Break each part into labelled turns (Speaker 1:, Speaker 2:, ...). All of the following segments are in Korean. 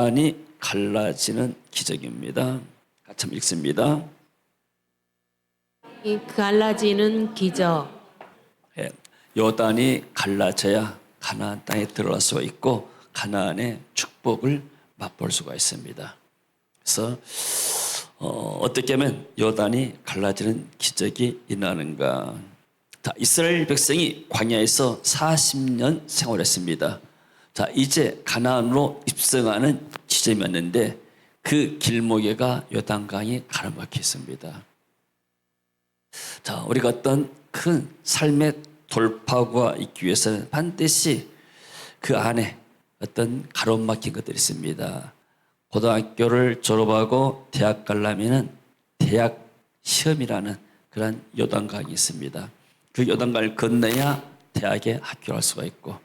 Speaker 1: 요단이 갈라지는 기적입니다. 같이 한번 읽습니다.
Speaker 2: 이 갈라지는 기적.
Speaker 1: 예, 요단이 갈라져야 가나안 땅에 들어갈 수가 있고 가나안의 축복을 맛볼 수가 있습니다. 그래서 어떻게 하면 요단이 갈라지는 기적이 일어나는가? 자, 이스라엘 백성이 광야에서 40년 생활했습니다. 자, 이제 가나안으로 입성하는 지점이었는데 그 길목에가 요단강이 가로막혀 있습니다. 자, 우리가 어떤 큰 삶의 돌파구가 있기 위해서는 반드시 그 안에 어떤 가로막힌 것들이 있습니다. 고등학교를 졸업하고 대학 가려면은 대학 시험이라는 그런 요단강이 있습니다. 그 요단강을 건너야 대학에 합격할 수가 있고,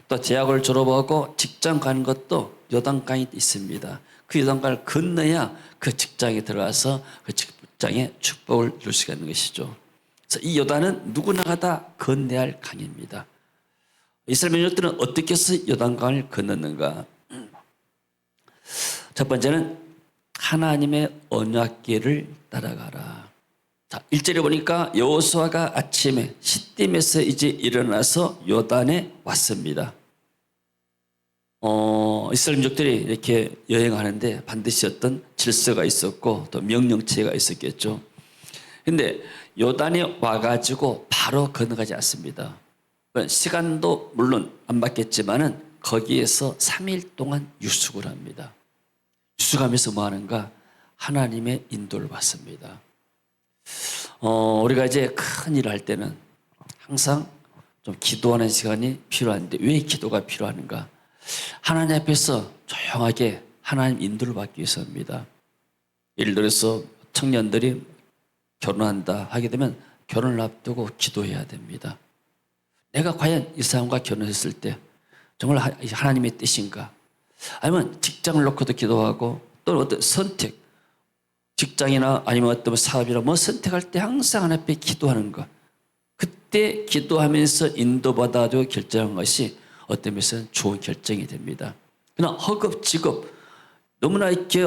Speaker 1: 또 대학을 졸업하고 직장 가는 것도 요단강이 있습니다. 그 요단강을 건너야 그 직장에 들어가서 그 직장에 축복을 누릴 수가 있는 것이죠. 그래서 이 요단은 누구나가 다 건너야 할 강입니다. 이스라엘 민족들은 어떻게 해서 요단강을 건넜는가? 첫 번째는 하나님의 언약궤를 따라가라. 자, 1절에 보니까 여호수아가 아침에 시딤에서 이제 일어나서 요단에 왔습니다. 이스라엘 민족들이 이렇게 여행하는데 반드시 어떤 질서가 있었고 또 명령체가 있었겠죠. 근데 요단에 와가지고 바로 건너가지 않습니다. 시간도 물론 안 맞겠지만은 거기에서 3일 동안 유숙을 합니다. 유숙하면서 뭐 하는가? 하나님의 인도를 받습니다. 우리가 이제 큰 일을 할 때는 항상 좀 기도하는 시간이 필요한데 왜 기도가 필요한가? 하나님 앞에서 조용하게 하나님 인도를 받기 위해서입니다. 예를 들어서 청년들이 결혼한다 하게 되면 결혼을 앞두고 기도해야 됩니다. 내가 과연 이 사람과 결혼했을 때 정말 하나님의 뜻인가? 아니면 직장을 놓고도 기도하고 또는 어떤 선택, 직장이나 아니면 어떤 사업이나 뭐 선택할 때 항상 하나님 앞에 기도하는 것. 그때 기도하면서 인도받아도 결정한 것이 어떤 면에서는 좋은 결정이 됩니다. 그러나 허겁지겁 너무나 이렇게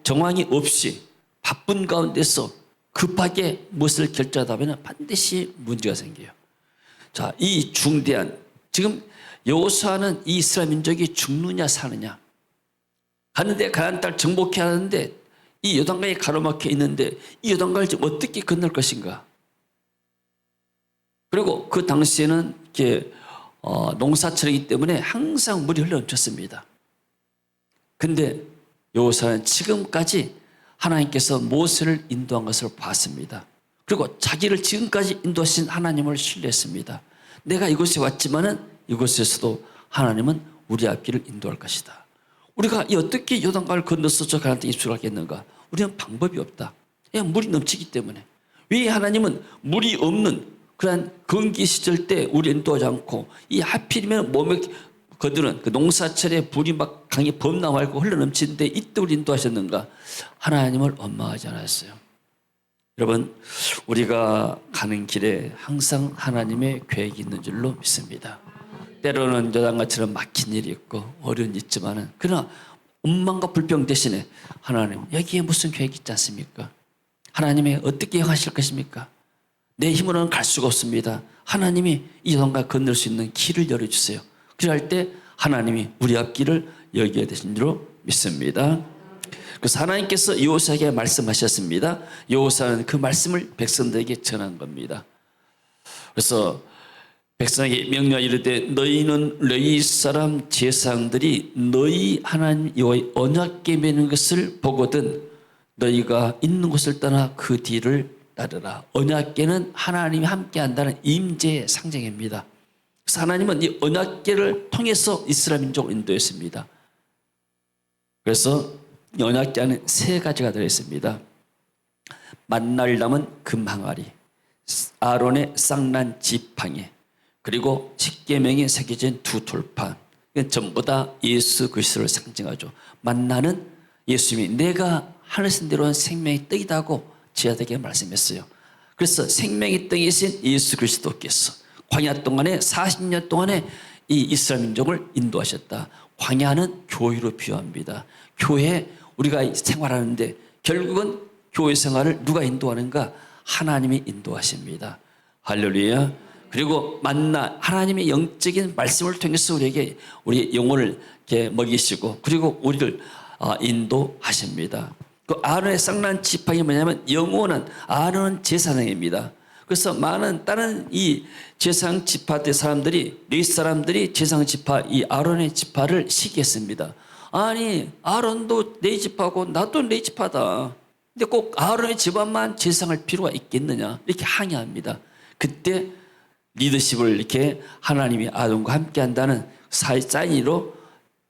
Speaker 1: 정황이 없이 바쁜 가운데서 급하게 무엇을 결정하다 보면 반드시 문제가 생겨요. 자, 이 중대한 지금 여호수아는 이 이스라엘 민족이 죽느냐 사느냐 가는데 가나안 땅을 정복해야 하는데 이 요단강이 가로막혀 있는데 이 요단강을 지금 어떻게 건널 것인가? 그리고 그 당시에는 이렇게 농사철이기 때문에 항상 물이 흘러넘쳤습니다. 근데 여호수아는 지금까지 하나님께서 모세를 인도한 것을 봤습니다. 그리고 자기를 지금까지 인도하신 하나님을 신뢰했습니다. 내가 이곳에 왔지만은 이곳에서도 하나님은 우리 앞길을 인도할 것이다. 우리가 어떻게 요단강을 건너서 저 가나안 땅에 입수하겠는가? 우리는 방법이 없다. 그냥 물이 넘치기 때문에. 왜 하나님은 물이 없는 그런 건기 시절 때 우리 인도하지 않고 이 하필이면 몸에 거두는 그 농사철에 불이 막 강이 범람 말고 흘러넘치는데 이때 우리 인도하셨는가? 하나님을 원망하지 않았어요. 여러분, 우리가 가는 길에 항상 하나님의 계획이 있는 줄로 믿습니다. 때로는 요단강처럼 막힌 일이 있고 어려운 일이 있지만은 그러나 원망과 불평 대신에 하나님 여기에 무슨 계획이 있지 않습니까? 하나님이 어떻게 행하실 것입니까? 내 힘으로는 갈 수가 없습니다. 하나님이 이 요단강을 건널 수 있는 길을 열어주세요. 그럴 때 하나님이 우리 앞길을 열게 되신 줄로 믿습니다. 그래서 하나님께서 여호수아에게 말씀하셨습니다. 여호수아는 그 말씀을 백성들에게 전한 겁니다. 그래서 백성에게 명령하 이르되 너희는 레위 사람 제사장들이 너희 하나님 여호와의 언약궤 매는 것을 보거든 너희가 있는 곳을 떠나 그 뒤를 따르라. 언약궤는 하나님이 함께 한다는 임재의 상징입니다. 그래서 하나님은 이 언약궤를 통해서 이스라엘 민족을 인도했습니다. 그래서 이 언약궤 안에 세 가지가 들어있습니다. 만나를 담은 금 항아리, 아론의 쌍난 지팡이, 그리고 십계명이 새겨진 두 돌판. 전부 다 예수 그리스도를 상징하죠. 만나는 예수님이 내가 하늘에서 내려온 생명의 떡이다고 제자들에게 말씀했어요. 그래서 생명의 떡이신 예수 그리스도께서 광야 동안에 40년 동안에 이 이스라엘 민족을 인도하셨다. 광야는 교회로 비유합니다. 교회 우리가 생활하는데 결국은 교회 생활을 누가 인도하는가? 하나님이 인도하십니다. 할렐루야. 그리고 만나 하나님의 영적인 말씀을 통해서 우리에게 우리 영혼을 이렇게 먹이시고 그리고 우리를 인도하십니다. 그 아론의 쌍난 지팡이 뭐냐면 영원한 아론은 제사장입니다. 그래서 많은 다른 이 제사장 지파 때 사람들이 레위 사람들이 제사장 지파 이 아론의 지파를 시기했습니다. 아니 아론도 내 지파고 나도 내 지파다. 근데 꼭 아론의 집안만 제사장할 필요가 있겠느냐 이렇게 항의합니다. 그때 리더십을 이렇게 하나님이 아론과 함께 한다는 사인으로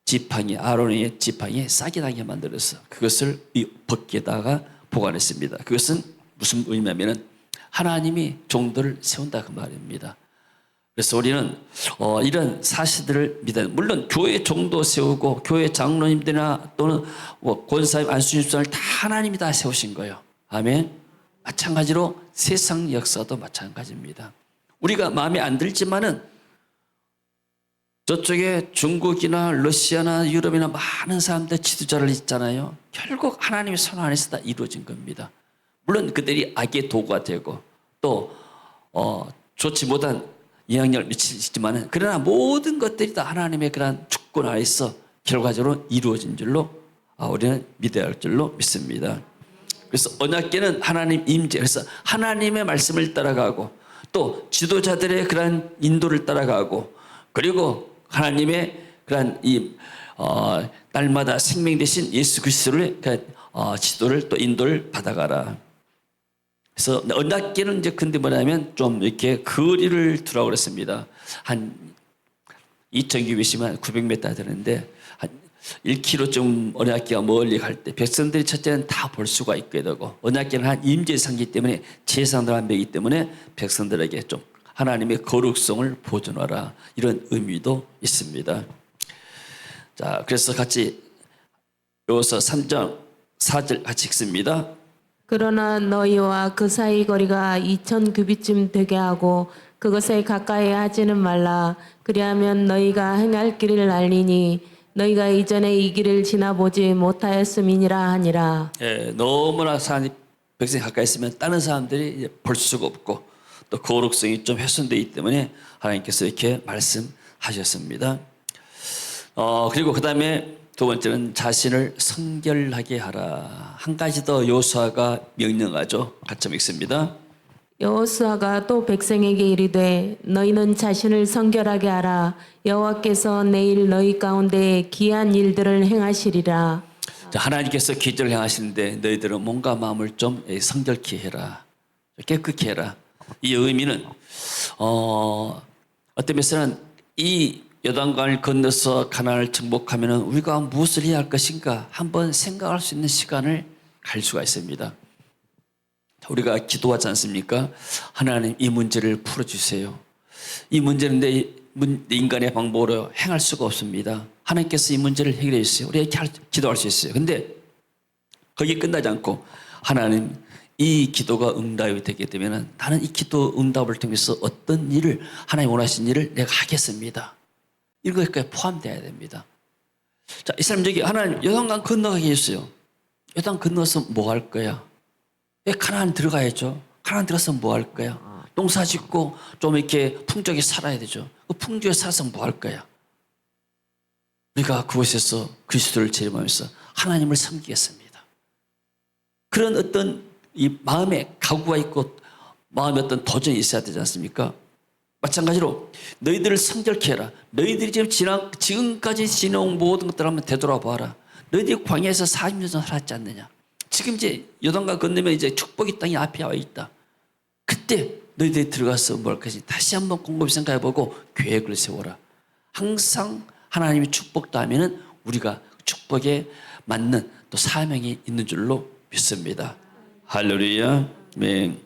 Speaker 1: 지팡이 아론의 지팡이에 싹이 나게 만들어서 그것을 이 벗기에다가 보관했습니다. 그것은 무슨 의미냐면은 하나님이 종들을 세운다 그 말입니다. 그래서 우리는 이런 사실들을 믿어요. 물론 교회 종도 세우고 교회 장로님들이나 또는 권사님 안수집사를 다 하나님이 다 세우신 거예요. 아멘. 마찬가지로 세상 역사도 마찬가지입니다. 우리가 마음에 안 들지만은 저쪽에 중국이나 러시아나 유럽이나 많은 사람들 지도자를 있잖아요. 결국 하나님의 손 안에서 다 이루어진 겁니다. 물론 그들이 악의 도구가 되고 또 좋지 못한 영향력을 미치지만은 그러나 모든 것들이 다 하나님의 그러한 주권 아래서 결과적으로 이루어진 줄로 우리는 믿어야 할 줄로 믿습니다. 그래서 언약궤는 하나님 임재, 그래서 하나님의 말씀을 따라가고 또 지도자들의 그러한 인도를 따라가고 그리고 하나님의 그러한 날마다 생명 되신 예수 그리스도를 지도를 또 인도를 받아가라. 그래서 언약궤는 이제 근데 뭐냐면 좀 이렇게 거리를 두라고 그랬습니다. 한 2,000규빗이면 900m 되는데 한 1km 언약궤가 멀리 갈 때 백성들이 첫째는 다 볼 수가 있게 되고 언약궤는 한 임재상이기 때문에 제사장들 한 명이기 때문에 백성들에게 좀 하나님의 거룩성을 보존하라 이런 의미도 있습니다. 자, 그래서 같이 요서 3장 4절 같이 읽습니다.
Speaker 2: 그러나 너희와 그 사이 거리가 2,000규빗쯤 되게 하고 그것에 가까이 하지는 말라. 그리하면 너희가 행할 길을 알리니 너희가 이전에 이 길을 지나보지 못하였음이니라 하니라.
Speaker 1: 예, 너무나 백성이 가까이 있으면 다른 사람들이 볼 수가 없고 또 거룩성이 좀 훼손되어 있기 때문에 하나님께서 이렇게 말씀하셨습니다. 그리고 그 다음에 두 번째는 자신을 성결하게 하라. 한 가지 더 여호수아가 명령하죠. 같이 읽습니다.
Speaker 2: 여호수아가 또 백성에게 이르되 너희는 자신을 성결하게 하라. 여호와께서 내일 너희 가운데 기이한 일들을 행하시리라.
Speaker 1: 자, 하나님께서 기적을 행하시는데 너희들은 몸과 마음을 좀 성결케 해라. 깨끗게 해라. 이 의미는 어떤 면에서는 이 요단강을 건너서 가나안을 정복하면 우리가 무엇을 해야 할 것인가 한번 생각할 수 있는 시간을 갈 수가 있습니다. 우리가 기도하지 않습니까? 하나님 이 문제를 풀어주세요. 이 문제는 내 인간의 방법으로 행할 수가 없습니다. 하나님께서 이 문제를 해결해 주세요. 우리가 이렇게 기도할 수 있어요. 근데 거기 끝나지 않고 하나님 이 기도가 응답이 되게 되면 나는 이 기도 응답을 통해서 어떤 일을 하나님 원하신 일을 내가 하겠습니다. 이거까지 포함되어야 됩니다. 자, 이 사람 저기 하나님 요단강 건너가게 해주세요. 요단 건너서 뭐 할 거야? 왜 가나안 들어가야죠? 가나안 들어가서 뭐 할 거야? 농사 짓고 좀 이렇게 풍족하게 살아야 되죠. 그 풍족하게 살아서 뭐 할 거야? 우리가 그곳에서 그리스도를 재림하면서 하나님을 섬기겠습니다. 그런 어떤 이 마음에 각오가 있고 마음에 어떤 도전이 있어야 되지 않습니까? 마찬가지로 너희들을 성결케 해라. 너희들이 지금까지 지내온 모든 것들을 한번 되돌아봐라. 너희들이 광야에서 40년 전 살았지 않느냐. 지금 이제 요단강 건너면 이제 축복의 땅이 앞에 와 있다. 그때 너희들이 들어가서 뭘 것인지 다시 한번 곰곰이 생각해보고 계획을 세워라. 항상 하나님의 축복도 하면은 우리가 축복에 맞는 또 사명이 있는 줄로 믿습니다. 할렐루야. 네.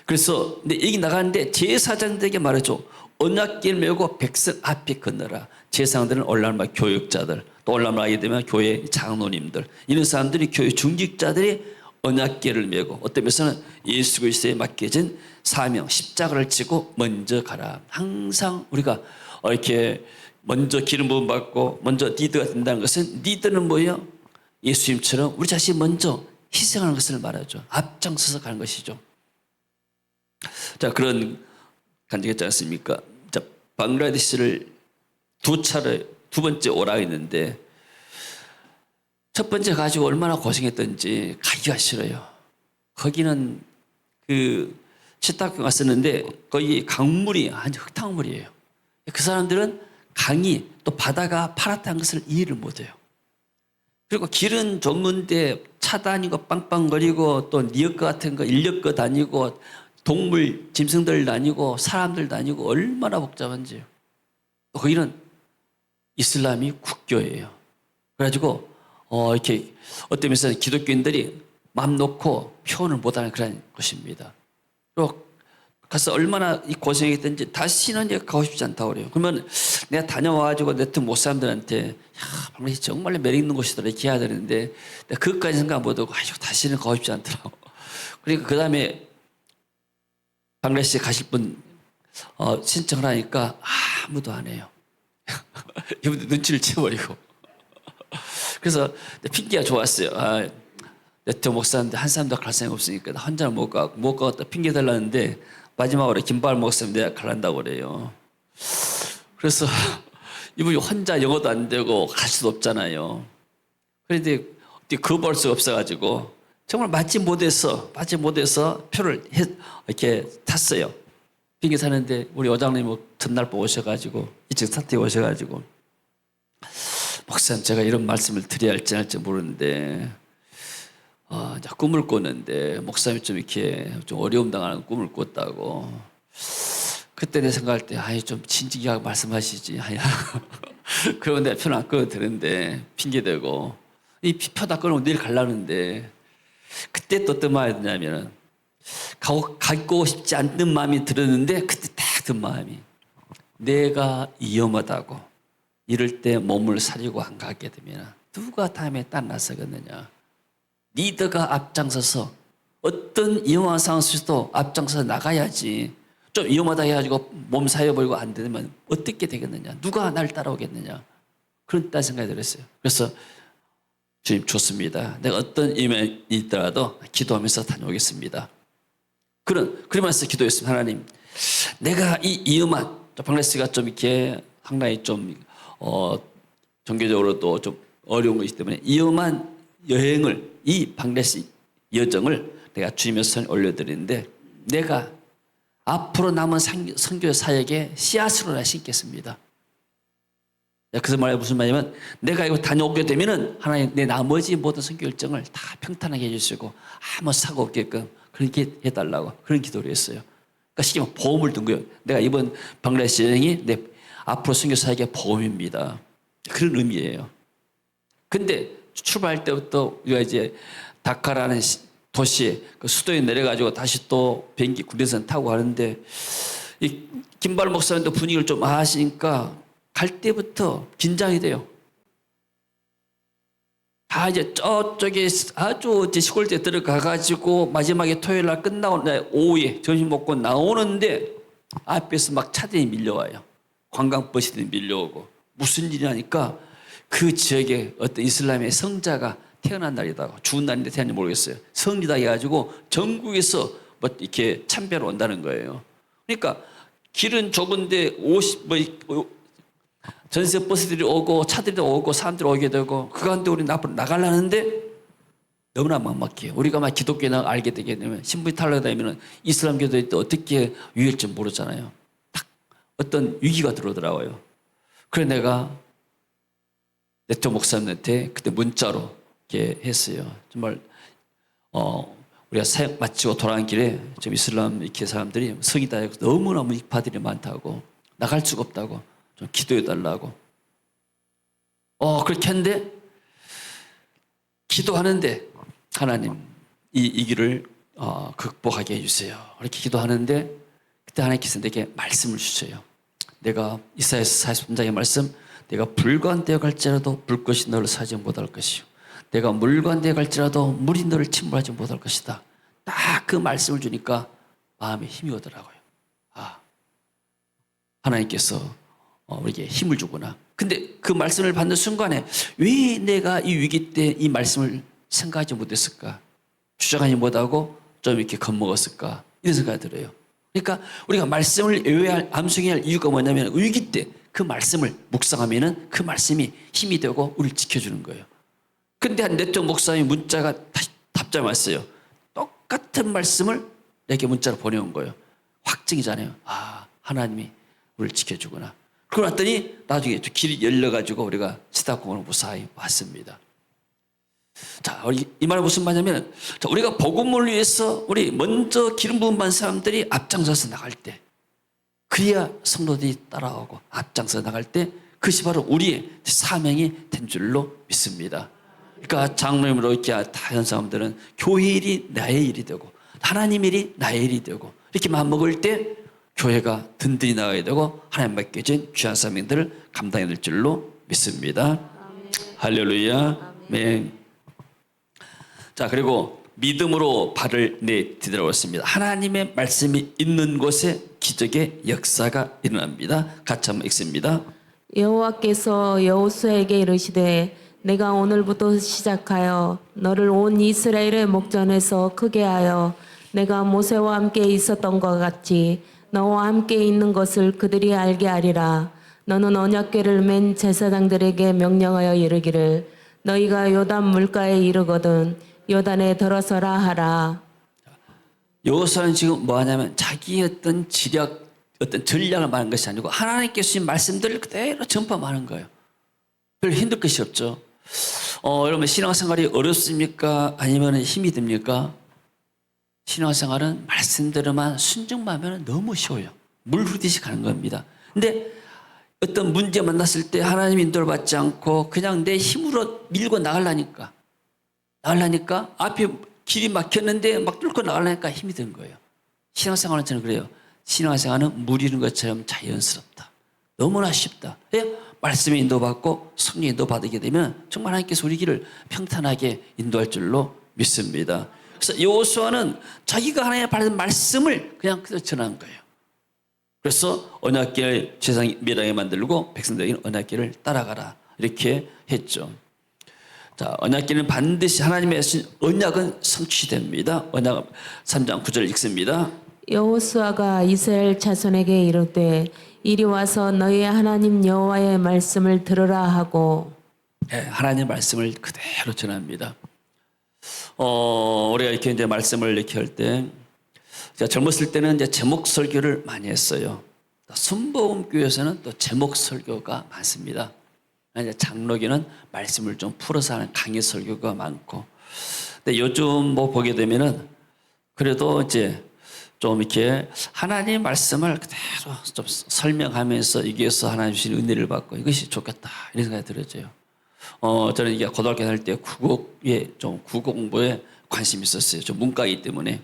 Speaker 1: 그래서 근데 여기 나가는데 제사장들에게 말해줘. 언약궤를 메고 백성 앞에 건너라. 제사장들은 올라오면 교육자들, 또 올라오면 하게 되면 교회 장로님들, 이런 사람들이 교회 중직자들이 언약궤를 메고 어떤 면에서는 예수 그리스도에 맡겨진 사명 십자가를 지고 먼저 가라. 항상 우리가 이렇게 먼저 기름 부음 받고 먼저 리더가 된다는 것은 리더는 뭐예요? 예수님처럼 우리 자신이 먼저 희생하는 것을 말하죠. 앞장서서 가는 것이죠. 자, 그런 간증했지 않습니까? 자, 방글라데시를 두 번째 오라 했는데 첫 번째 가지고 얼마나 고생했던지 가기가 싫어요. 거기는 그 치탁교 갔었는데 거기 강물이 아주 흙탕물이에요. 그 사람들은 강이 또 바다가 파랗다는 것을 이해를 못해요. 그리고 길은 좁은데 차 다니고 빵빵거리고 또 리어커 같은 거 인력거 다니고 동물 짐승들 다니고 사람들 다니고 얼마나 복잡한지요. 또 거기는 이슬람이 국교예요. 그래가지고 이렇게 어떤 면에서는 기독교인들이 맘 놓고 표현을 못하는 그런 것입니다. 또 가서 얼마나 이 고생했든지 다시는 이제 가고 싶지 않다고 그래요. 그러면 내가 다녀와가지고 네트 못 사람들한테 야, 방글라데시 정말 매력 있는 곳이더라 이렇게 해야 되는데 내가 그것까지 생각 못하고 아이고 다시는 가고 싶지 않더라고. 그러니까 그 다음에 방글라데시 가실 분 신청을 하니까 아무도 안 해요. 이분들 눈치를 채버리고. 그래서 핑계가 좋았어요. 네트 목사인데 한 사람도 갈 생각 없으니까 나 혼자는 못 가겠다 핑계 달라는데 마지막으로 김발 목사님 내가 갈란다고 그래요. 그래서 이분이 혼자 영어도 안 되고 갈 수도 없잖아요. 그런데 거부할 수가 없어가지고 정말 맞지 못해서 표를 이렇게 탔어요. 비행기 타는데 우리 어장님 전날 보고 오셔가지고 이쪽 사태에 오셔가지고 목사님 제가 이런 말씀을 드려야 할지 안 할지 모르는데 꿈을 꿨는데 목사님이 좀 이렇게 좀 어려움 당하는 꿈을 꿨다고. 그때 내 생각할 때 좀 진지하게 말씀하시지. 그러면 내가 표는 안 끊어 드는데 핑계대고 이 표 다 끊어고 내일 가려는데 그때 또 어떤 마음이 드냐면은 가고 싶지 않는 마음이 들었는데 그때 딱 든 마음이 내가 위험하다고 이럴 때 몸을 사리고 안 가게 되면 누가 다음에 딱 나서겠느냐. 리더가 앞장서서 어떤 위험한 상황 속에서도 앞장서서 나가야지. 좀 위험하다 해가지고 몸 사여버리고 안 되면 어떻게 되겠느냐. 누가 날 따라오겠느냐. 그런 생각이 들었어요. 그래서 주님 좋습니다. 내가 어떤 위험이 있더라도 기도하면서 다녀오겠습니다. 그러면서 기도했습니다. 하나님, 내가 이 위험한 방글라데시가 좀 이렇게 상당히 좀 종교적으로도 좀 어려운 것이기 때문에 위험한 여행을 이 방글라데시 여정을 내가 주님의 손에 올려드리는데 내가 앞으로 남은 선교 사역에 씨앗으로 심겠습니다. 그래서 말이 무슨 말이냐면 내가 이거 다녀오게 되면은 하나님 내 나머지 모든 선교 일정을 다 평탄하게 해주시고 아무 사고 없게끔 그렇게 해달라고 그런 기도를 했어요. 그러니까 쉽게 말하면 보험을 든 거예요. 내가 이번 방글라데시 여행이 내 앞으로 선교 사역의 보험입니다. 그런 의미예요. 근데 출발할 때부터 우리가 이제 다카라는 도시에 그 수도에 내려가지고 다시 또 비행기 국내선 타고 가는데 이 김발 목사님도 분위기를 좀 아시니까 갈 때부터 긴장이 돼요. 다 이제 저쪽에 아주 이제 시골에 들어가가지고 마지막에 토요일 날 끝나고 오후에 점심 먹고 나오는데 앞에서 막 차들이 밀려와요. 관광버스들이 밀려오고 무슨 일이 하니까 그 지역에 어떤 이슬람의 성자가 태어난 날이다. 죽은 날인데 태어난지 모르겠어요. 성리다 해가지고 전국에서 뭐 이렇게 참배로 온다는 거예요. 그러니까 길은 좁은데 전세 버스들이 오고 차들이 오고 사람들이 오게 되고 그 가운데 우리는 앞으로 나가려는데 너무나 막막해요. 우리가 막 기독교나 알게 되게 되면 신분이 탈락되면 이슬람교도에 또 어떻게 유일지 모르잖아요. 딱 어떤 위기가 들어오더라고요. 그래 내가 네트 목사님한테 그때 문자로 이렇게 했어요. 정말 우리가 사역 마치고 돌아가는 길에 좀 이슬람 이렇게 사람들이 성이다 해서 너무너무 이파들이 많다고 나갈 수가 없다고 좀 기도해 달라고. 그렇게 했는데 기도하는데 하나님 이 길을 극복하게 해주세요. 이렇게 기도하는데 그때 하나님께서 내게 말씀을 주셔요. 내가 이사야서 43장의 말씀 내가 불관되어 갈지라도 불꽃이 너를 사지 못할 것이요 내가 물관되어 갈지라도 물이 너를 침몰하지 못할 것이다. 딱 그 말씀을 주니까 마음에 힘이 오더라고요. 하나님께서 우리에게 힘을 주구나. 근데 그 말씀을 받는 순간에 왜 내가 이 위기 때 이 말씀을 생각하지 못했을까? 주장하지 못하고 좀 이렇게 겁먹었을까? 이런 생각이 들어요. 그러니까 우리가 말씀을 외워야 할, 암송해야 할 이유가 뭐냐면 위기 때 그 말씀을 묵상하면은 그 말씀이 힘이 되고 우리를 지켜주는 거예요. 근데 한 내적 목사의 문자가 답장 왔어요. 똑같은 말씀을 내게 문자로 보내온 거예요. 확증이잖아요. 아, 하나님이 우리를 지켜주구나. 그러고 났더니 나중에 길이 열려가지고 우리가 시다공원을 무사히 왔습니다. 자, 이 말은 무슨 말이냐면, 자, 우리가 복음을 위해서 우리 먼저 기름 부음 받은 사람들이 앞장서서 나갈 때, 그래야 성도들이 따라오고 앞장서 나갈 때 그것이 바로 우리의 사명이 된 줄로 믿습니다. 그러니까 장로님으로 이렇게 다른 사람들은 교회 일이 나의 일이 되고 하나님 일이 나의 일이 되고 이렇게 마음먹을 때 교회가 든든히 나가야 되고 하나님 맡겨진 귀한 사명들을 감당해야 될 줄로 믿습니다. 아멘. 할렐루야. 아멘. 자, 그리고 믿음으로 발을 내디디었습니다. 하나님의 말씀이 있는 곳에 기적의 역사가 일어납니다. 같이 한번 읽습니다.
Speaker 2: 여호와께서 여호수아에게 이르시되 내가 오늘부터 시작하여 너를 온 이스라엘의 목전에서 크게 하여 내가 모세와 함께 있었던 것 같이 너와 함께 있는 것을 그들이 알게 하리라. 너는 언약궤를 맨 제사장들에게 명령하여 이르기를 너희가 요단 물가에 이르거든 요단에 들어서라 하라.
Speaker 1: 여호수아는 지금 뭐 하냐면 자기의 어떤 지략, 어떤 전략을 말하는 것이 아니고 하나님께서 주신 말씀들을 그대로 전파하는 거예요. 별로 힘들 것이 없죠. 여러분 신앙생활이 어렵습니까? 아니면 힘이 듭니까? 신앙생활은 말씀대로만 순종만 하면 너무 쉬워요. 물 흐르듯이 가는 겁니다. 근데 어떤 문제 만났을 때 하나님 인도를 받지 않고 그냥 내 힘으로 밀고 나가려니까 앞에 길이 막혔는데 막 뚫고 나가려니까 힘이 드는 거예요. 신앙생활은 저는 그래요. 신앙생활은 물 이는 것처럼 자연스럽다. 너무나 쉽다. 말씀에 인도받고 성령 인도받게 되면 정말 하나님께서 우리 길을 평탄하게 인도할 줄로 믿습니다. 그래서 여호수아는 자기가 하나님의 받은 말씀을 그냥 그대로 전한 거예요. 그래서 언약궤를 제사장 미랑에 만들고 백성들에게는 언약궤를 따라가라 이렇게 했죠. 자, 언약궤는 반드시 하나님의 언약은 성취됩니다. 언약 3장 9절 읽습니다.
Speaker 2: 여호수아가 이스라엘 자손에게 이르되 이리 와서 너희의 하나님 여호와의 말씀을 들으라 하고
Speaker 1: 하나님의 말씀을 그대로 전합니다. 우리가 이렇게 이제 말씀을 이렇게 할 때, 제가 젊었을 때는 이제 제목 설교를 많이 했어요. 순복음교회에서는 또 제목 설교가 많습니다. 이제 장로교는 말씀을 좀 풀어서 하는 강의 설교가 많고, 근데 요즘 뭐 보게 되면은 그래도 이제 좀 이렇게 하나님 말씀을 그대로 좀 설명하면서 여기에서 하나님 주신 은혜를 받고 이것이 좋겠다 이런 생각이 들어져요. 저는 이게 고등학교 다닐 때 국어 공부에 관심이 있었어요. 좀 문과이기 때문에.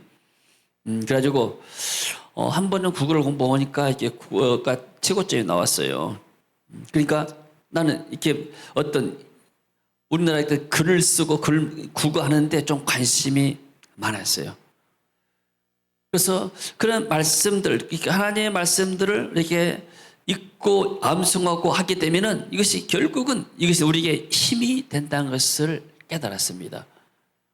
Speaker 1: 그래가지고, 한 번은 국어를 공부하니까 이게 국어가 최고점이 나왔어요. 그러니까 나는 이렇게 어떤 우리나라에 글을 쓰고 국어 하는데 좀 관심이 많았어요. 그래서 그런 말씀들, 하나님의 말씀들을 이렇게 읽고 암송하고 하게 되면은 이것이 결국은 이것이 우리에게 힘이 된다는 것을 깨달았습니다.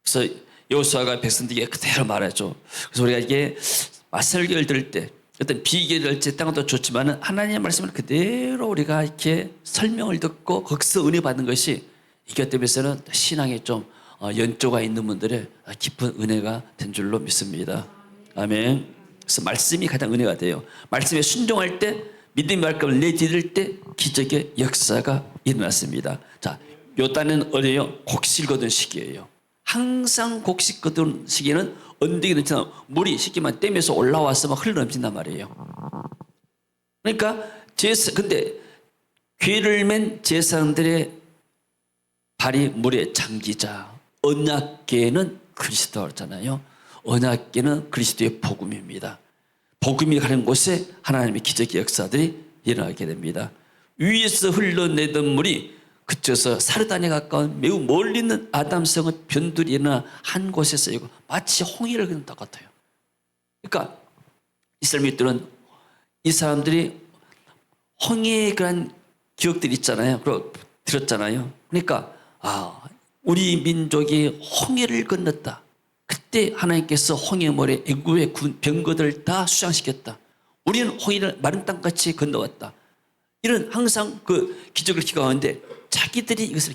Speaker 1: 그래서 여호수아가 백성들에게 그대로 말하죠. 그래서 우리가 이게 설교를 들을 때 어떤 비교를 할 때 땅도 좋지만은 하나님의 말씀을 그대로 우리가 이렇게 설명을 듣고 거기서 은혜 받는 것이 이것 때문에서는 신앙에 좀 연조가 있는 분들의 깊은 은혜가 된 줄로 믿습니다. 아멘. 그래서 말씀이 가장 은혜가 돼요. 말씀에 순종할 때 믿음의 말씀을 내디딜 때 기적의 역사가 일어났습니다. 자, 요단은 어디예요? 곡식 거둔 시기예요. 항상 곡식 거둔 시기에는 언덕이 넘치는 물이 쉽게만 댐에서 올라와서 막 흘러 넘친단 말이에요. 그러니까 근데 괴를 맨 제사장들의 발이 물에 잠기자 언약궤는 그리스도잖아요. 언약궤는 그리스도의 복음입니다. 복음이 가는 곳에 하나님의 기적의 역사들이 일어나게 됩니다. 위에서 흘러내던 물이 그쳐서 사르단에 가까운 매우 멀리 있는 아담성의 변들이 일어나 한 곳에서 이거 마치 홍해를 그는 것 같아요. 그러니까 이스라엘 민족들은 이 사람들이 홍해의 그런 기억들이 있잖아요. 그리고 들었잖아요. 그러니까 우리 민족이 홍해를 건넜다. 그때 하나님께서 홍해물에 애굽의 병거들 다 수장시켰다. 우리는 홍해를 마른 땅같이 건너왔다. 이런 항상 그 기적을 기억하는데 자기들이 이것을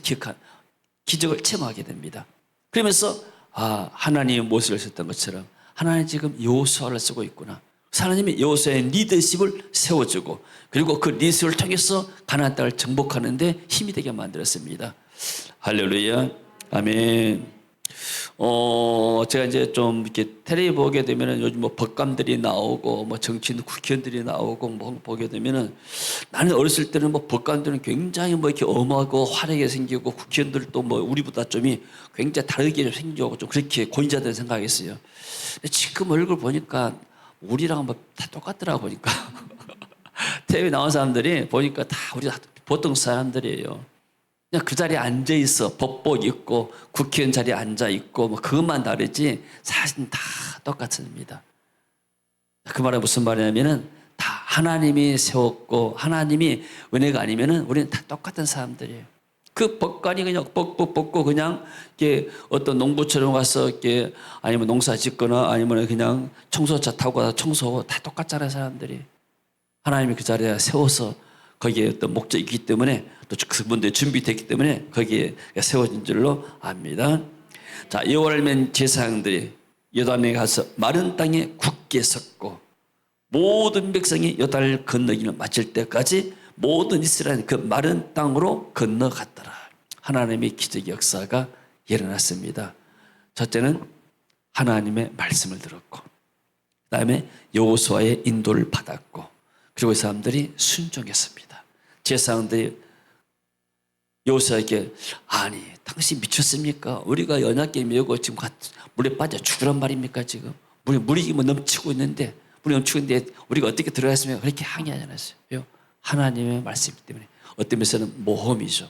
Speaker 1: 기적을 체험하게 됩니다. 그러면서 하나님의 모습을 썼던 것처럼 하나님 지금 여호수아를 쓰고 있구나. 하나님이 여호수아의 리더십을 세워주고 그리고 그 리더십을 통해서 가나안 땅을 정복하는 데 힘이 되게 만들었습니다. 할렐루야. 아멘. 제가 이제 좀 이렇게 텔레비 보게 되면은 요즘 뭐 법관들이 나오고 뭐 정치인 국회의원들이 나오고 뭐 보게 되면은 나는 어렸을 때는 뭐 법관들은 굉장히 뭐 이렇게 엄하고 화려하게 생기고 국회의원들도 뭐 우리보다 좀이 굉장히 다르게 좀 생기고 좀 그렇게 권위자들 생각했어요. 근데 지금 얼굴 보니까 우리랑 뭐 다 똑같더라고 보니까. 텔레비 나온 사람들이 보니까 다 우리 보통 사람들이에요. 그냥 그 자리에 앉아 있어. 법복 입고 국회의원 자리에 앉아 있고 뭐 그것만 다르지 사실은 다 똑같습니다. 그 말은 무슨 말이냐면은 다 하나님이 세웠고 하나님이 은혜가 아니면은 우리는 다 똑같은 사람들이에요. 그 법관이 그냥 뻑뻑 벗고 그냥 이렇게 어떤 농부처럼 가서 이렇게 아니면 농사 짓거나 아니면 그냥 청소차 타고 가서 청소하고 다 똑같잖아요, 사람들이. 하나님이 그 자리에 세워서 거기에 어떤 목적이 있기 때문에 또 그분들이 준비됐기 때문에 거기에 세워진 줄로 압니다. 자, 여호와를 맨 제사장들이 요단에 가서 마른 땅에 굳게 섰고 모든 백성이 요단을 건너기를 마칠 때까지 모든 이스라엘 그 마른 땅으로 건너갔더라. 하나님의 기적의 역사가 일어났습니다. 첫째는 하나님의 말씀을 들었고 그다음에 여호수아의 인도를 받았고 그리고 이 사람들이 순종했습니다. 제사장들이 여호수아에게 아니 당신 미쳤습니까? 우리가 연약게 메고 지금 물에 빠져 죽으란 말입니까? 지금 물이 뭐 넘치고 있는데 물이 넘치고 있는데 우리가 어떻게 들어갔습니까? 그렇게 항의하지 않았어요. 하나님의 말씀이기 때문에 어떤 면에서는 모험이죠.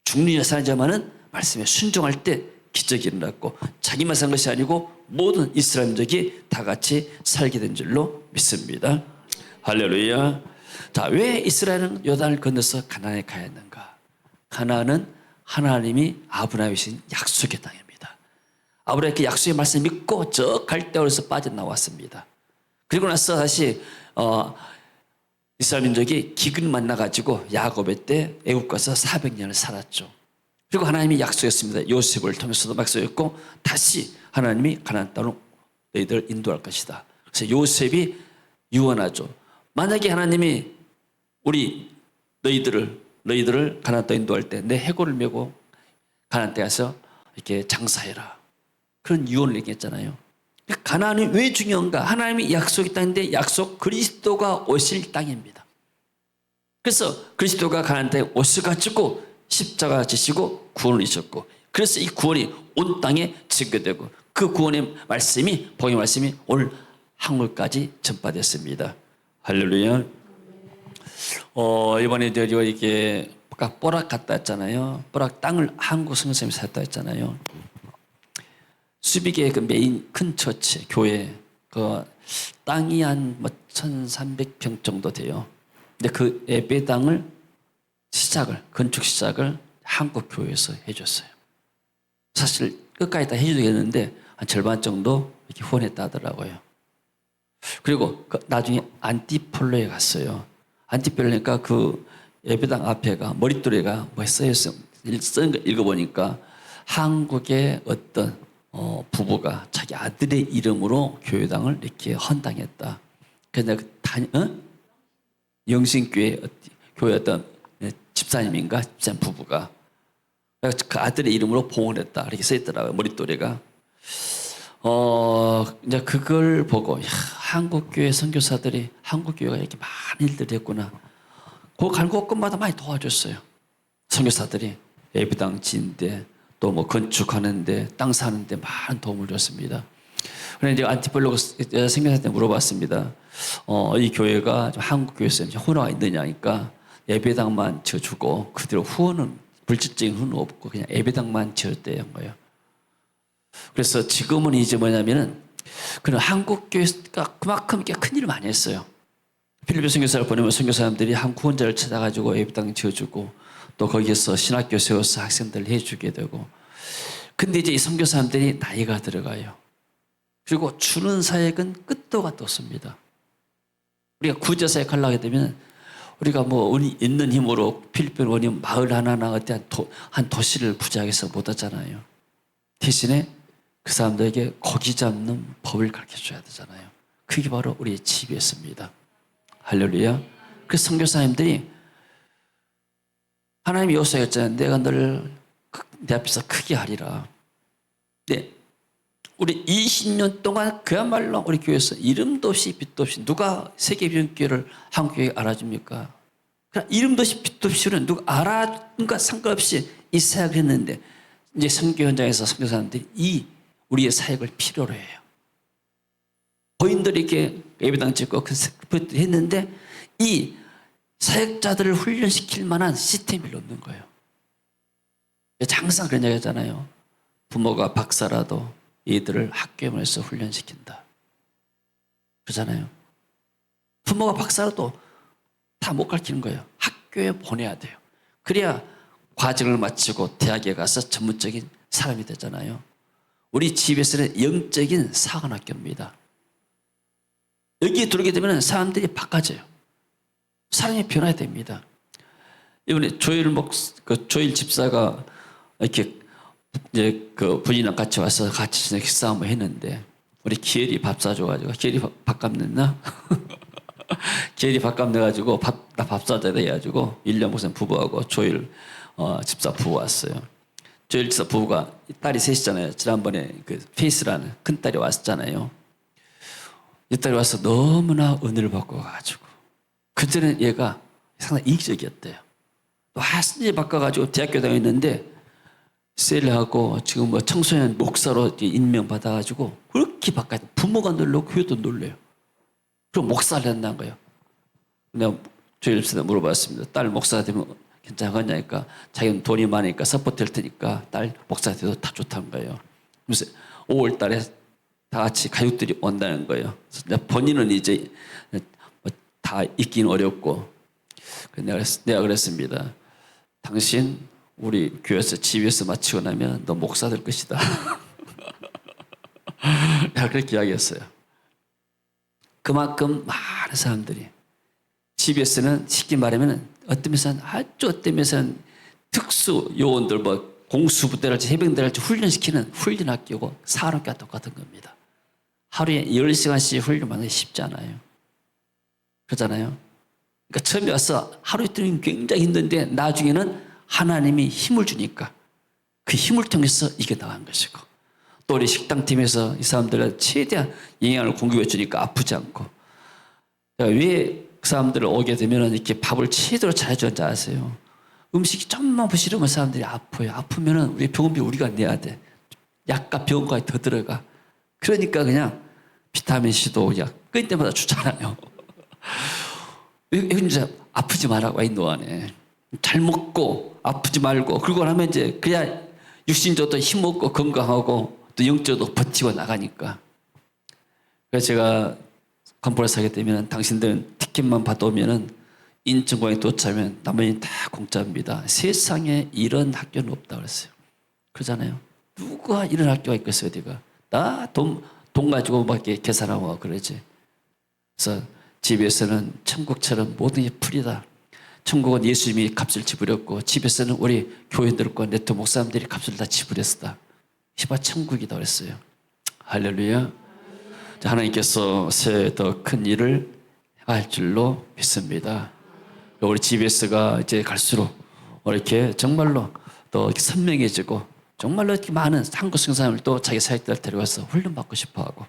Speaker 1: 죽느냐 사느냐마는 말씀에 순종할 때 기적이 일어났고 자기만 산 것이 아니고 모든 이스라엘 민족이 다 같이 살게 된 줄로 믿습니다. 할렐루야. 자, 왜 이스라엘은 요단을 건너서 가나안에 가야 했는가? 가나안은 하나님이 아브라함이 주신 약속의 땅입니다. 아브라함이 그 약속의 말씀을 믿고 저 갈대아우르에서 빠져나왔습니다. 그리고 나서 다시 이스라엘 민족이 기근 만나가지고 야곱의 때 애굽 가서 400년을 살았죠. 그리고 하나님이 약속했습니다. 요셉을 통해서도 약속했고 다시 하나님이 가나안 땅으로 너희들 인도할 것이다. 그래서 요셉이 유언하죠. 만약에 하나님이 너희들을 가나안 땅 인도할 때 내 해골을 메고 가나안 땅에 가서 이렇게 장사해라. 그런 유언을 얘기했잖아요. 가나안이 왜 중요한가? 하나님이 약속의 땅인데 약속 그리스도가 오실 땅입니다. 그래서 그리스도가 가나안 땅에 오셔가지고 십자가 지시고 구원을 이루셨고 그래서 이 구원이 온 땅에 증거되고 그 구원의 말씀이 복음의 말씀이 오늘 한국까지 전파됐습니다. 할렐루야. 이번에 저희가 이게 뽀락 갔다 왔잖아요. 뽀락 땅을 한국 선교사님이 샀다 했잖아요. 수비계의 그 메인 큰 처치, 교회, 그 땅이 한 1,300평 정도 돼요. 근데 그 예배 땅을 건축 시작을 한국 교회에서 해줬어요. 사실 끝까지 다 해주겠는데 한 절반 정도 이렇게 후원했다 하더라고요. 그리고 나중에 안티폴로에 갔어요. 안티폴로니까 그 예배당 앞에가 머릿돌에가 뭐 써있어요. 쓴 거 읽어보니까 한국의 어떤 부부가 자기 아들의 이름으로 교회당을 이렇게 헌당했다. 그래서 영신교회 교회 어떤 집사님인가 집사님 부부가 그 아들의 이름으로 봉헌 했다. 이렇게 써있더라고요. 머릿돌에가. 이제 그걸 보고 한국교회 선교사들이 한국교회가 이렇게 많은 일들을 했구나. 그 갈 곳마다 많이 도와줬어요. 선교사들이 예배당 지는데 또 뭐 건축하는데 땅 사는데 많은 도움을 줬습니다. 그런데 이제 안티폴로가 선교사한테 물어봤습니다. 이 교회가 한국교회에서 헌화가 있느냐니까 예배당만 지어주고 그대로 후원은 물질적인 후원은 없고 그냥 예배당만 지었대요. 거예요. 그래서 지금은 이제 뭐냐면은 그런 한국교회가 그만큼 큰 일을 많이 했어요. 필리핀 선교사를 보내면 선교사님들이 한 구원자를 찾아가지고 예배당 지어주고 또 거기에서 신학교 세워서 학생들 해주게 되고 근데 이제 이 선교사님들이 나이가 들어가요. 그리고 주는 사역은 끝도 갔다 없습니다. 우리가 구제 사역 하려고 되면 우리가 뭐 있는 힘으로 필리핀 원인 마을 하나나 어떤 한 도시를 부자해서 못 하잖아요. 대신에 그 사람들에게 고기 잡는 법을 가르쳐 줘야 되잖아요. 그게 바로 우리의 지배였습니다. 할렐루야. 그 선교사님들이 하나님이 요소였잖아요. 내가 너를 내 앞에서 크게 하리라. 네. 우리 20년 동안 그야말로 우리 교회에서 이름도 없이 빛도 없이 누가 세계비전교회를 한국교회 알아줍니까? 그냥 이름도 없이 빛도 없이 누가 알아준가 상관없이 이 사역을 했는데 이제 선교 현장에서 선교사님들이 우리의 사역을 필요로 해요. 고인들이 이렇게 예배당 짓고 그 했는데 이 사역자들을 훈련시킬 만한 시스템이 없는 거예요. 항상 그런 얘기 하잖아요. 부모가 박사라도 이들을 학교에 보내서 훈련시킨다. 그러잖아요. 부모가 박사라도 다 못 가르치는 거예요. 학교에 보내야 돼요. 그래야 과정을 마치고 대학에 가서 전문적인 사람이 되잖아요. 우리 집에서는 영적인 사관학교입니다. 여기에 들어오게 되면 사람들이 바꿔져요. 사람이 변화해야 됩니다. 이번에 조일 집사가 이렇게 이제 그 부인이랑 같이 와서 같이 식사 한번 했는데 우리 기엘이 밥 사줘가지고 기엘이 밥값 냈나? 기엘이 밥값 내가지고 나 밥 사다 해가지고 1년 목사 부부하고 조일 집사 부부 왔어요. 조일 집사 부부가 딸이 셋이잖아요. 지난번에 그 페이스라는 큰 딸이 왔었잖아요. 이 딸이 와서 너무나 은혜를 받고 가가지고 그전에 얘가 상당히 이기적이었대요. 완전히 바꿔가지고 대학교 다녔는데 셀하고 지금 뭐 청소년 목사로 임명받아가지고 그렇게 바꿔요. 부모가 놀라고 교회도 놀래요. 그럼 목사를 한다는 거예요. 내가 조일 집사한테 물어봤습니다. 딸 목사가 되면 괜찮겠냐니까 자기는 돈이 많으니까 서포트 할 테니까 딸 목사가 돼도 다 좋다는 거예요. 그래서 5월 달에 다 같이 가족들이 온다는 거예요. 본인은 이제 다 있긴 어렵고 내가 그랬습니다. 당신 우리 교회에서 집에서 마치고 나면 너 목사 될 것이다. 내가 그렇게 이야기했어요. 그만큼 많은 사람들이 집에서는 쉽게 말하면 어떤 면에서는 아주 어떤 면에서는 특수 요원들 뭐 공수부대랄지 해병대랄지 훈련시키는 훈련학교고 사관학교와 똑같은 겁니다. 하루에 10시간씩 훈련하는 게 쉽지 않아요. 그렇잖아요. 그러니까 처음에 와서 하루 이틀은 굉장히 힘든데 나중에는 하나님이 힘을 주니까 그 힘을 통해서 이겨나간 것이고 또 우리 식당팀에서 이 사람들은 최대한 영양을 공급해 주니까 아프지 않고 왜 그 사람들을 오게 되면 이렇게 밥을 제대로 잘해주는지 아세요? 음식이 좀만 부실하면 사람들이 아파요. 아프면 우리 병원비 우리가 내야 돼. 약값 병원까지 더 들어가. 그러니까 그냥 비타민C도 약 끊을 때마다 주잖아요. 이제 아프지 말라고 인도 안에 잘 먹고 아프지 말고 그러고 나면 이제 그냥 육신적으로 힘 먹고 건강하고 또 영적으로 버티고 나가니까. 그래서 제가 컨퍼런스 하게 되면 당신들은 티켓만 받아오면은 인천공항에 도착하면 나머지는 다 공짜입니다. 세상에 이런 학교는 없다 그랬어요. 그러잖아요. 누가 이런 학교가 있겠어요, 어디가? 나 돈 가지고 막 이렇게 계산하고 그러지. 그래서 집에서는 천국처럼 모든 게 풀이다. 천국은 예수님이 값을 지불했고 집에서는 우리 교인들과 네트워크 목사님들이 값을 다 지불했다. 이봐 천국이다 그랬어요. 할렐루야. 하나님께서 새 더 큰 일을 할 줄로 믿습니다. 우리 GBS가 이제 갈수록 이렇게 정말로 또 이렇게 선명해지고 정말로 이렇게 많은 한국 성사님을 또 자기 사역들 데려가서 훈련받고 싶어하고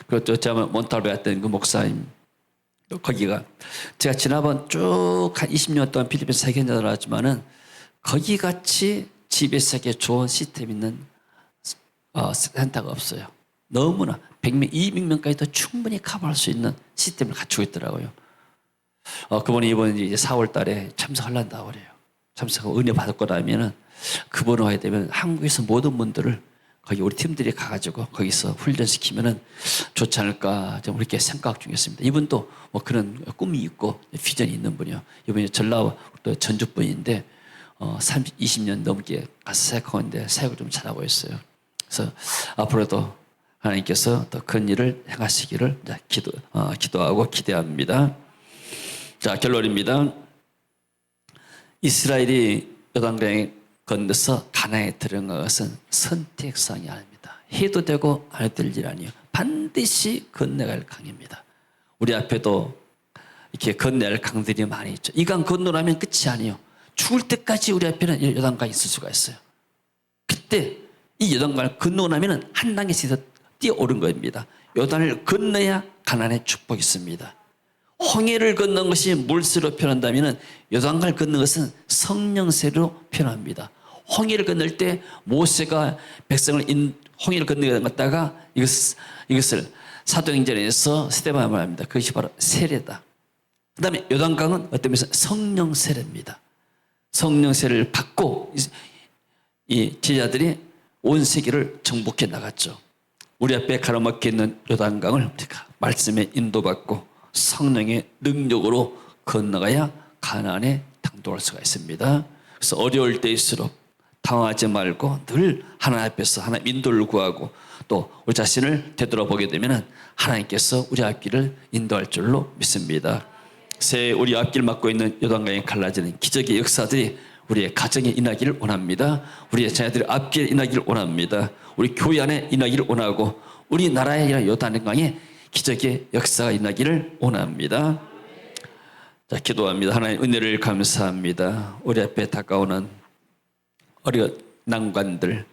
Speaker 1: 그리고 또 제가 몬탈베 했던 그 목사님 거기가 제가 지난번 쭉 한 20년 동안 필리핀 사역자를 하지만은 거기같이 GBS에게 좋은 시스템 있는 센터가 없어요. 너무나 100명, 200명까지도 충분히 커버할 수 있는 시스템을 갖추고 있더라고요. 그분이 이번에 이제 4월 달에 참석하려고 그래요. 참석하고 은혜 받을 거라면은 그분을 하게 되면 한국에서 모든 분들을 거기 우리 팀들이 가가지고 거기서 훈련시키면은 좋지 않을까 좀 그렇게 생각 중에 있습니다. 이분도 뭐 그런 꿈이 있고 비전이 있는 분이요. 이분이 전라도 전주 분인데 20년 넘게 가서 사역하는데 사역을 좀 잘하고 있어요. 그래서 앞으로도 하나님께서 더 큰 일을 행하시기를 기도하고 기대합니다. 자, 결론입니다. 이스라엘이 요단강에 건너서 가나안에 들어간 것은 선택사항이 아닙니다. 해도 되고 안 해도 될 일 아니에요. 반드시 건너갈 강입니다. 우리 앞에도 이렇게 건너야 할 강들이 많이 있죠. 이 강 건너라면 끝이 아니에요. 죽을 때까지 우리 앞에는 요단강이 있을 수가 있어요. 그때 이 요단강을 건너고 나면 한 단계씩 뛰어오른 겁니다. 요단을 건너야 가나안의 축복이 있습니다. 홍해를 건넌 것이 물세로 표현한다면 요단강을 건넌 것은 성령세로 표현합니다. 홍해를 건널 때 모세가 백성을 홍해를 건너갔다가 이것을 사도행전에서 스데반이 말합니다. 그것이 바로 세례다. 그 다음에 요단강은 어떤 면에서 성령 세례입니다. 성령 세례를 받고 이 제자들이 온 세계를 정복해 나갔죠. 우리 앞에 가로막혀 있는 요단강을 우리가 말씀에 인도받고 성령의 능력으로 건너가야 가나안에 당도할 수가 있습니다. 그래서 어려울 때일수록 당황하지 말고 늘 하나님 앞에서 하나님 인도를 구하고 또 우리 자신을 되돌아보게 되면 하나님께서 우리 앞길을 인도할 줄로 믿습니다. 새해 우리 앞길 막고 있는 요단강에 갈라지는 기적의 역사들이 우리의 가정에 임하기를 원합니다. 우리의 자녀들의 앞길에 임하기를 원합니다. 우리 교회 안에 임하기를 원하고 우리나라의 요단강에 기적의 역사가 임하기를 원합니다. 자, 기도합니다. 하나님 은혜를 감사합니다. 우리 앞에 다가오는 어려운 난관들,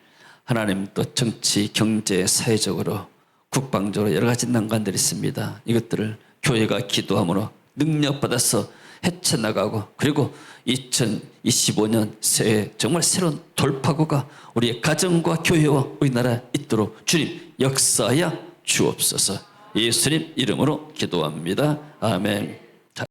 Speaker 1: 하나님 또 정치, 경제, 사회적으로 국방적으로 여러 가지 난관들이 있습니다. 이것들을 교회가 기도함으로 능력받아서 헤쳐나가고 그리고 2025년 새해 정말 새로운 돌파구가 우리의 가정과 교회와 우리나라에 있도록 주님 역사하여 주옵소서. 예수님 이름으로 기도합니다. 아멘.